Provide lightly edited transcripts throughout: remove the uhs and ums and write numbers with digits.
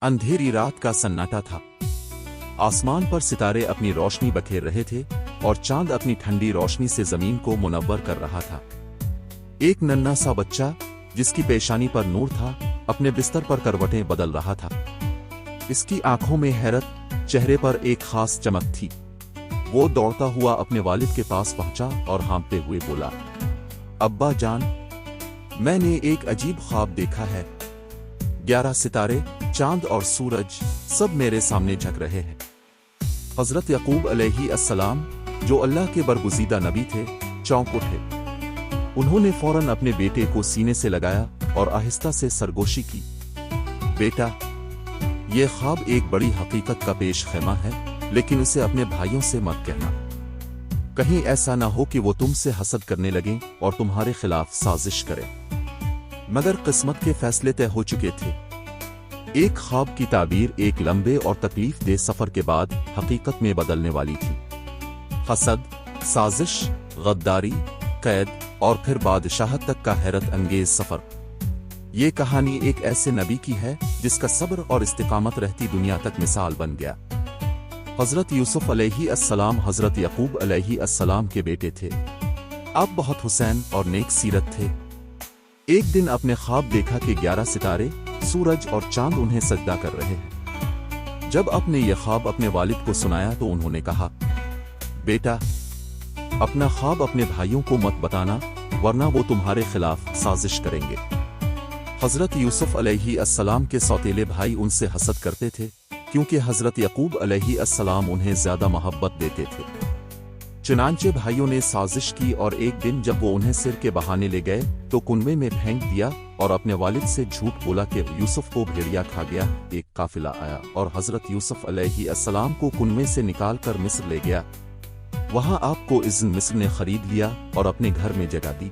अंधेरी रात का सन्नाटा था। आसमान पर सितारे अपनी रोशनी बखेर रहे थे और चांद अपनी ठंडी रोशनी से जमीन को मुनव्वर कर रहा था। एक नन्हा सा बच्चा जिसकी पेशानी पर नूर था, अपने बिस्तर पर करवटें बदल रहा था। इसकी आंखों में हैरत, चेहरे पर एक खास चमक थी। वो दौड़ता हुआ अपने वालिद के पास पहुंचा और हाँफते हुए बोला, अब्बा जान, मैंने एक अजीब ख्वाब देखा है। 11 सितारे, चांद और सूरज सब मेरे सामने झक रहे हैं। हजरत यकूब अलैहि अस्सलाम, जो अल्लाह के बरगुज़ीदा नबी थे, चौंक उठे। उन्होंने फौरन अपने बेटे को सीने से लगाया और आहिस्ता से सरगोशी की, बेटा, ये ख्वाब एक बड़ी हकीकत का पेश खैमा है, लेकिन इसे अपने भाइयों से मत कहना। कहीं ऐसा ना हो कि वो तुमसे हसद करने लगें और तुम्हारे खिलाफ साजिश करें। मगर किस्मत के फैसले तय हो चुके थे। एक ख्वाब की ताबीर एक लंबे और तकलीफ दे सफर के बाद हकीकत में बदलने वाली थी। हसद, साजिश, गद्दारी, कैद और फिर बादशाहत तक का हैरत अंगेज सफर। ये कहानी एक ऐसे नबी की है जिसका सब्र और इस्तिकामत रहती दुनिया तक मिसाल बन गया। हजरत यूसुफ अलैहि अस्सलाम हजरत यकूब अलैहि अस्सलाम के बेटे थे। आप बहुत हुसैन और नेक सीरत थे। एक दिन अपने ख्वाब देखा कि 11 सितारे, सूरज और चांद उन्हें सजदा कर रहे हैं। जब अपने ये ख्वाब अपने वालिद को सुनाया तो उन्होंने कहा, बेटा, अपना ख्वाब अपने भाइयों को मत बताना, वरना वो तुम्हारे खिलाफ साजिश करेंगे। हजरत यूसुफ अलैहि अस्सलाम के सौतेले भाई उनसे हसद करते थे, क्योंकि हजरत यकूब अलैहि अस्सलाम उन्हें ज्यादा मोहब्बत देते थे। चुनांचे भाइयों ने साजिश की और एक दिन जब वो उन्हें सिर के बहाने ले गए तो कुनवे में फेंक दिया और अपने वालिद से झूठ बोला कि यूसुफ को भेड़िया खा गया। एक काफिला आया और हजरत यूसुफ अलैहि अस्सलाम को कुनवे से निकालकर मिस्र ले गया। वहां आपको इज़्न मिस्र ने खरीद लिया और अपने घर में जगह दी।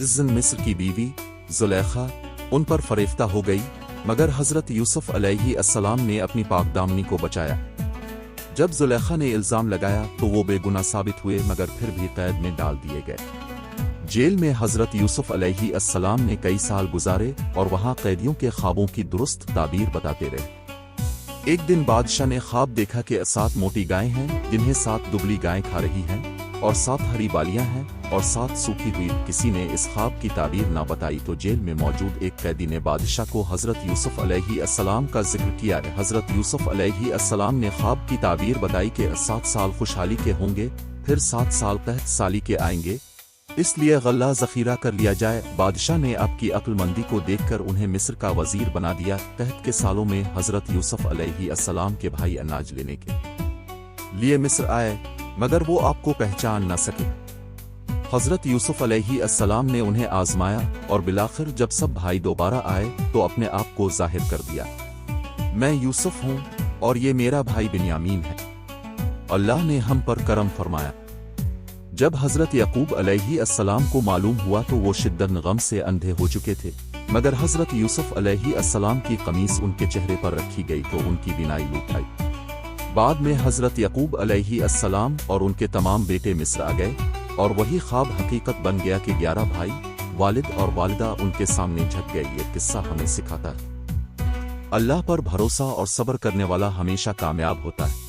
इज़्न मिस्र की बीवी जुलेखा उन पर फरेफ्ता हो गई, मगर हजरत यूसुफ अलैहि अस्सलाम ने अपनी पाकदामनी को बचाया। जब जुलेखा ने इल्जाम लगाया तो वो बेगुनाह साबित हुए, मगर फिर भी कैद में डाल दिए गए। जेल में हजरत यूसुफ अलैहि अस्सलाम ने कई साल गुजारे और वहां कैदियों के ख्वाबों की दुरुस्त ताबीर बताते रहे। एक दिन बादशाह ने ख्वाब देखा कि 7 मोटी गायें हैं जिन्हें 7 दुबली गायें खा रही हैं, और 7 हरी बालियां हैं और 7 सूखी हुई। किसी ने इस ख्वाब की ताबीर ना बताई तो जेल में मौजूद एक कैदी ने बादशाह को हजरत यूसुफ अलैहि अस्सलाम का जिक्र किया। हजरत यूसुफ अलैहि अस्सलाम ने ख्वाब की ताबीर बताई कि 7 साल खुशहाली के होंगे, फिर 7 साल कहत साली के आएंगे, इसलिए गल्ला जखीरा कर लिया जाए। बादशाह ने आपकी अक्लमंदी को देखकर उन्हें मिस्र का वजीर बना दिया। कहत के सालों में हजरत यूसुफ अलैहि अस्सलाम के भाई अनाज लेने के लिए मिस्र आए, मगर वो आपको पहचान न सके। हजरत यूसुफ अलैहि अस्सलाम ने उन्हें आजमाया और बिलाखिर जब सब भाई दोबारा आए तो अपने आप को जाहिर कर दिया, मैं यूसुफ हूं और ये मेरा भाई बिन्यामीन है। अल्लाह ने हम पर करम फरमाया। जब हजरत यकूब अलैहि अस्सलाम को मालूम हुआ तो वो शिद्दत गम से अंधे हो चुके थे, मगर हजरत यूसुफ अलैहि अस्सलाम की कमीज उनके चेहरे पर रखी गई तो उनकी बिनाई लूट आई। बाद में हजरत यकूब अलैहि अस्सलाम और उनके तमाम बेटे मिस्र आ गए और वही ख्वाब हकीकत बन गया कि 11 भाई, वालिद और वालिदा उनके सामने झक गए। ये किस्सा हमें सिखाता है, अल्लाह पर भरोसा और सब्र करने वाला हमेशा कामयाब होता है।